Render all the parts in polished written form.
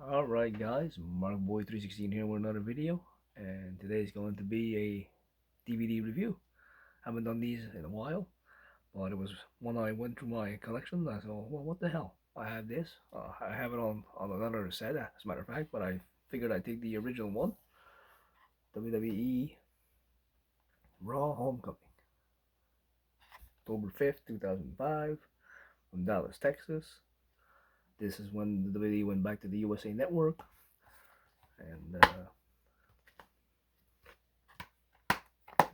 Alright guys, MarkBoy316 here with another video, and today is going to be a DVD review. Haven't done these in a while, but it was when I went through my collection, I thought, well, what the hell? I have this. I have it on another set, as a matter of fact, but I figured I'd take the original one, WWE Raw Homecoming, October 5th, 2005, from Dallas, Texas. This is when the WWE went back to the USA Network, and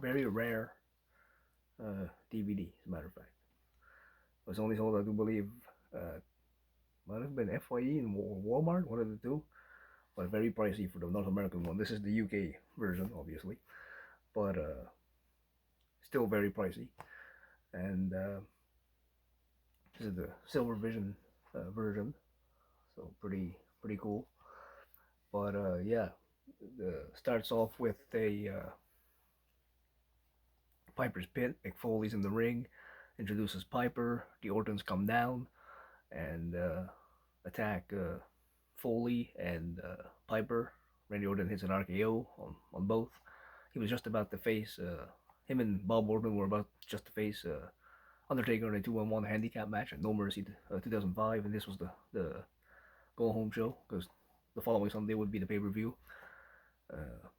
very rare DVD, as a matter of fact. It was only sold, I do believe, uh, might have been FYE and Walmart, one of the two, but very pricey for the North American one. This is the UK version, obviously, but still very pricey. And this is the Silver Vision version, so pretty cool. But yeah, starts off with a Piper's Pit. Mick Foley's in the ring, introduces Piper. The Ortons come down and attack Foley and Piper. Randy Orton hits an RKO on both. He was just about to face, him and Bob Orton were about just to face Undertaker in a 2-on-1 handicap match at No Mercy 2005, and this was the go home show because the following Sunday would be the pay per view. Uh,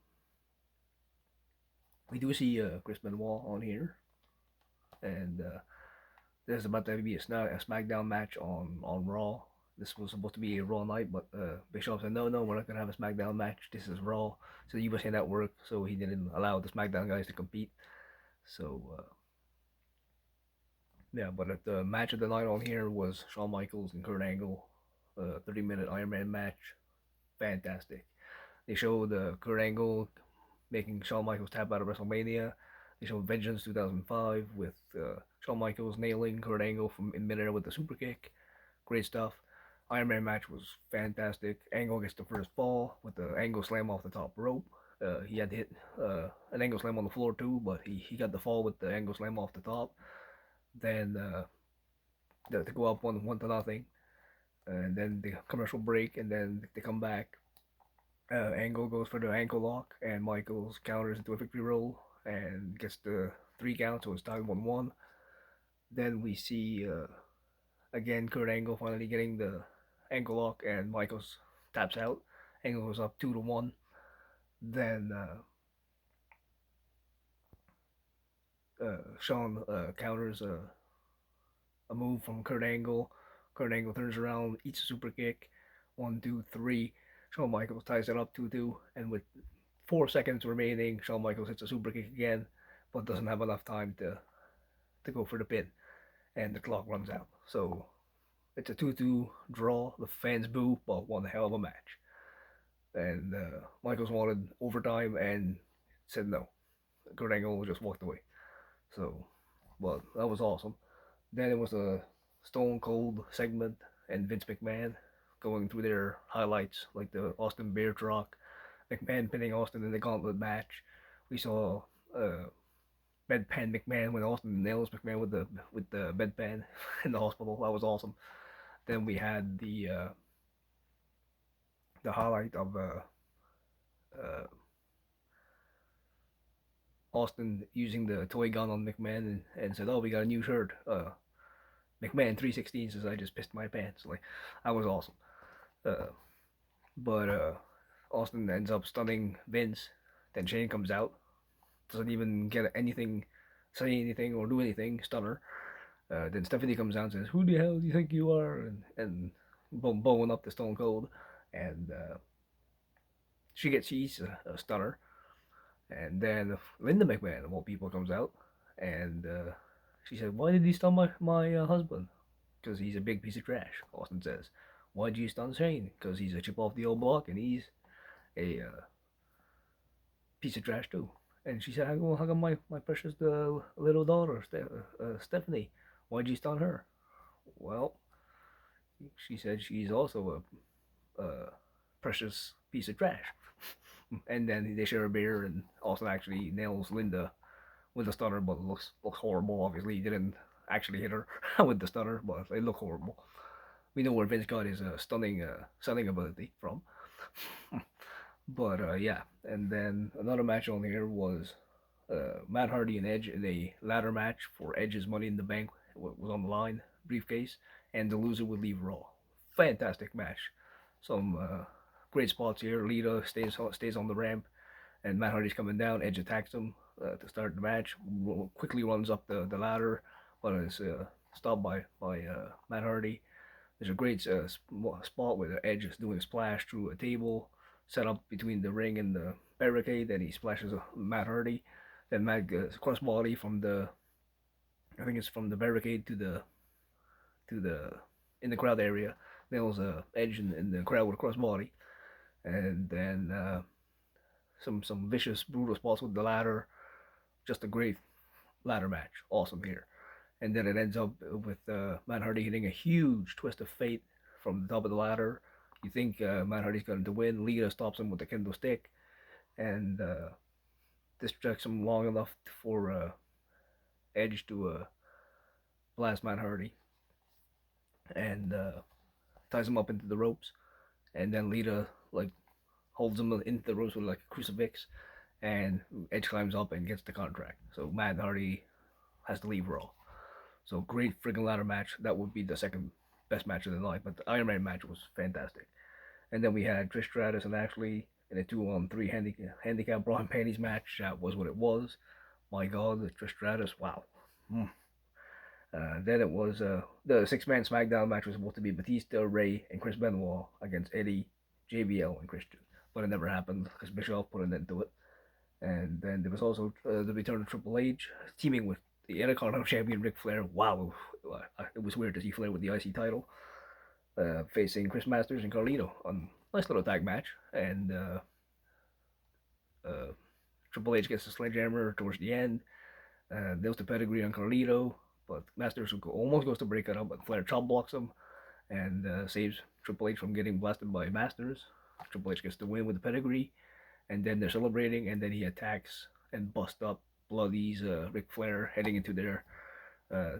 we do see Chris Benoit on here, and there's about to be a SmackDown match on Raw. This was supposed to be a Raw night, but Bischoff said, no, we're not going to have a SmackDown match. This is Raw. So the USA Network, so he didn't allow the SmackDown guys to compete. So, yeah, but at the match of the night on here was Shawn Michaels and Kurt Angle, 30-minute Iron Man match. Fantastic. They showed Kurt Angle making Shawn Michaels tap out of WrestleMania. They showed Vengeance 2005 with Shawn Michaels nailing Kurt Angle from in midair with the super kick. Great stuff. Iron Man match was fantastic. Angle gets the first fall with the Angle slam off the top rope. He had to hit an Angle slam on the floor too, but he got the fall with the Angle slam off the top. Then to go up 1-0, and then the commercial break, and then they come back. Angle goes for the ankle lock, and Michaels counters into a victory roll and gets the 3 count, so it's tied 1-1. Then we see again Kurt Angle finally getting the ankle lock, and Michaels taps out. Angle goes up 2-1. Then Shawn counters a move from Kurt Angle. Kurt Angle turns around, eats a super kick. 1, 2, 3. Shawn Michaels ties it up 2-2, and with 4 seconds remaining, Shawn Michaels hits a super kick again, but doesn't have enough time to go for the pin, and the clock runs out. So it's a 2-2 draw. The fans boo, but one hell of a match. And Michaels wanted overtime and said no. Kurt Angle just walked away. So, well, that was awesome. Then it was a Stone Cold segment and Vince McMahon going through their highlights, like the Austin Bear Truck, McMahon pinning Austin in the gauntlet match. We saw bedpan McMahon when Austin nails McMahon with the bedpan in the hospital. That was awesome. Then we had the highlight of uh, Austin using the toy gun on McMahon and said, "Oh, we got a new shirt." McMahon 316 says, "I just pissed my pants." Like, that was awesome. Uh, but Austin ends up stunning Vince. Then Shane comes out, doesn't even get anything, say anything or do anything. Stunner. Then Stephanie comes out and says, "Who the hell do you think you are?" And bowing up the Stone Cold, and she eats a stunner. And then Linda McMahon, of all people, comes out, and she said, "Why did he stun my husband? Because he's a big piece of trash." Austin says, "Why did you stun Shane? Because he's a chip off the old block, and he's a piece of trash too." And she said, how come my precious little daughter, Stephanie, why'd you stun her?" Well, she said she's also a precious piece of trash. And then they share a beer, and Austin actually nails Linda with the stunner, but it looks horrible. Obviously, he didn't actually hit her with the stunner, but it looked horrible. we know where Vince got his stunning selling ability from. But yeah, and then another match on here was Matt Hardy and Edge in a ladder match for Edge's Money in the Bank was on the line briefcase, and the loser would leave Raw. Fantastic match. Some great spots here. Lita stays on the ramp, and Matt Hardy's coming down. Edge attacks him to start the match. Quickly runs up the ladder, but is stopped by Matt Hardy. There's a great spot where Edge is doing a splash through a table set up between the ring and the barricade. Then he splashes Matt Hardy. Then Matt gets crossbody from the, I think it's from the barricade to the in the crowd area. Nails Edge in the crowd with a crossbody, and then some vicious brutal spots with the ladder. Just a great ladder match. Awesome here. And then it ends up with Matt Hardy hitting a huge twist of fate from the top of the ladder. You think Matt Hardy's going to win. Lita stops him with the kendo stick and distracts him long enough for Edge to blast Matt Hardy and ties him up into the ropes. And then Lita like holds him into the ropes with like a crucifix, and Edge climbs up and gets the contract. So Matt Hardy has to leave Raw. So great freaking ladder match. That would be the second best match of the night, but the Iron Man match was fantastic. And then we had Trish Stratus and Ashley in a 2-on-3 handicap bra and panties match. That was what it was. My God, Trish Stratus, wow. Mm. Then it was the six-man SmackDown match was supposed to be Batista, Ray, and Chris Benoit against Eddie, JBL, and Christian, but it never happened because Bischoff put an end to it. And then there was also the return of Triple H teaming with the Intercontinental Champion Ric Flair. Wow, it was weird to see Flair with the IC title facing Chris Masters and Carlito on a nice little tag match. And uh, Triple H gets a sledgehammer towards the end. There's the pedigree on Carlito, but Masters almost goes to break it up, but Flair chop blocks him and saves Triple H from getting blasted by Masters. Triple H gets the win with the pedigree, and then they're celebrating, and then he attacks and busts up Bloody's Ric Flair heading into their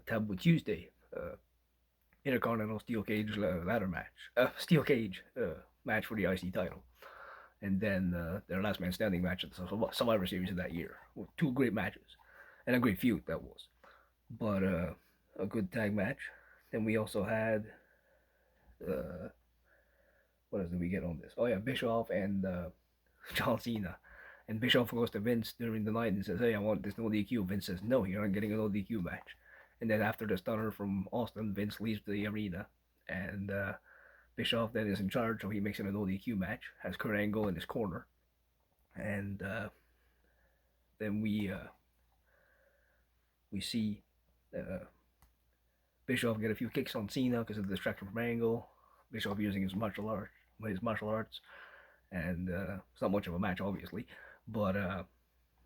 Taboo Tuesday Intercontinental Steel Cage ladder match, Steel Cage match for the IC title, and then their Last Man Standing match at the Survivor Series of that year. With two great matches, and a great feud that was, but a good tag match. Then we also had what else did we get on this? Oh yeah, Bischoff and John Cena. And Bischoff goes to Vince during the night and says, "Hey, I want this no DQ." Vince says, "No, you're not getting a no DQ match." And then after the stunner from Austin, Vince leaves the arena, and Bischoff then is in charge, so he makes it a no DQ match. Has Kurt Angle in his corner, and then we see uh, Bischoff get a few kicks on Cena because of the distraction from Angle. Bischoff using his martial arts, and it's not much of a match, obviously, but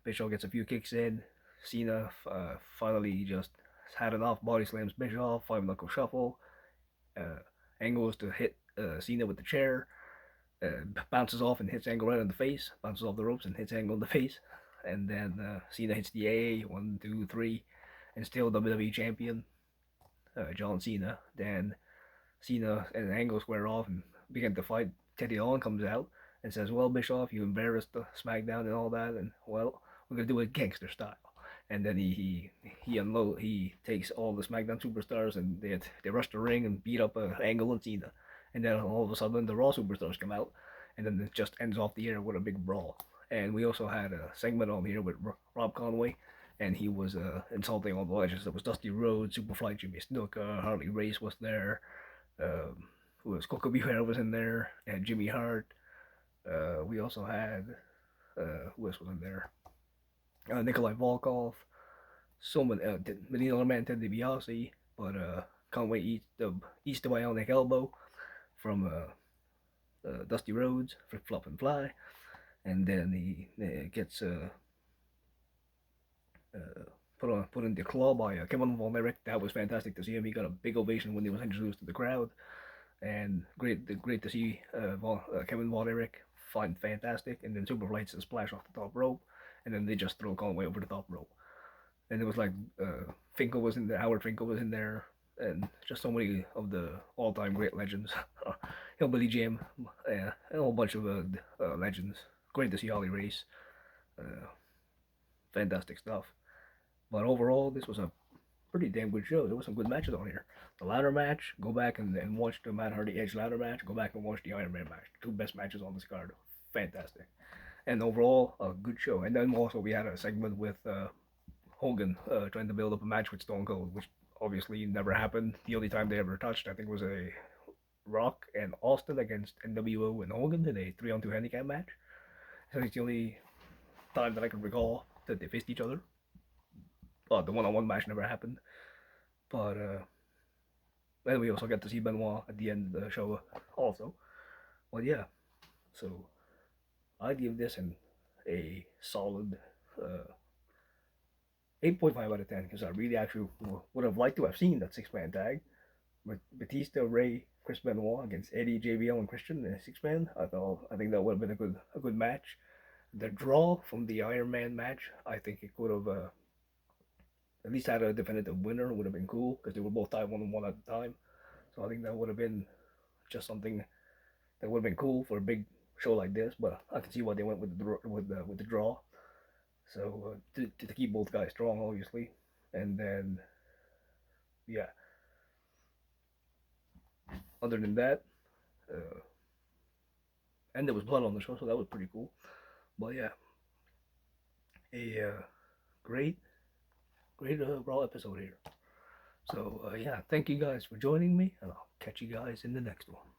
Bischoff gets a few kicks in. Cena finally just had enough, body slams Bischoff, five knuckle shuffle. Uh, Angle goes to hit Cena with the chair, bounces off and hits Angle right in the face, bounces off the ropes and hits Angle in the face, and then Cena hits the A, 1, 2, 3, and still WWE champion, John Cena. Then Cena and Angle square off and begin to fight. Teddy Long comes out and says, "Well, Bischoff, you embarrassed the SmackDown and all that, and well, we're gonna do it gangster style." And then he takes all the SmackDown superstars and they rush the ring and beat up Angle and Cena. And then all of a sudden the Raw superstars come out, and then it just ends off the air with a big brawl. And we also had a segment on here with Rob Conway, and he was insulting all the legends. There was Dusty Rhodes, Superfly Jimmy Snuka, Harley Race was there. Who was Coco Beware was in there, and Jimmy Hart. We also had who else was in there? Nikolai Volkov. So many Manila Man Ted DiBiase, but Conway eats the bionic elbow from Dusty Rhodes, Flip Flop and Fly, and then he gets put in the claw by Kevin Von Erich. That was fantastic to see him. He got a big ovation when he was introduced to the crowd, and great to see Kevin Von Erich find fantastic. And then Superflights and splash off the top rope, and then they just throw Conway over the top rope. And it was like Finkel was in there, Howard Finkel was in there, and just so many of the all-time great legends. Hillbilly Jim, and a whole bunch of legends. Great to see Holly Race. Uh, Fantastic stuff. But overall, this was a pretty damn good show. There were some good matches on here. The ladder match, go back and watch the Matt Hardy Edge ladder match. Go back and watch the Iron Man match. Two best matches on this card. Fantastic. And overall, a good show. And then also we had a segment with Hogan trying to build up a match with Stone Cold, which obviously never happened. The only time they ever touched, I think, was a Rock and Austin against NWO and Hogan in a 3-on-2 handicap match. So it's the only time that I can recall that they faced each other. The one-on-one match never happened. But then we also got to see Benoit at the end of the show also. Well, yeah. So I give this a solid 8.5 out of 10 because I really actually would have liked to have seen that six-man tag with Batista, Ray, Chris Benoit against Eddie, JBL, and Christian in a six-man. I think that would have been a good match. The draw from the Iron Man match, I think it could have at least had a definitive winner. Would have been cool because they were both tied 1-1 at the time. So I think that would have been just something that would have been cool for a big show like this. But I can see why they went with the draw. So to keep both guys strong, obviously, and then yeah. Other than that, uh, and there was blood on the show, so that was pretty cool. But yeah, a great great Raw episode here. So yeah, thank you guys for joining me, and I'll catch you guys in the next one.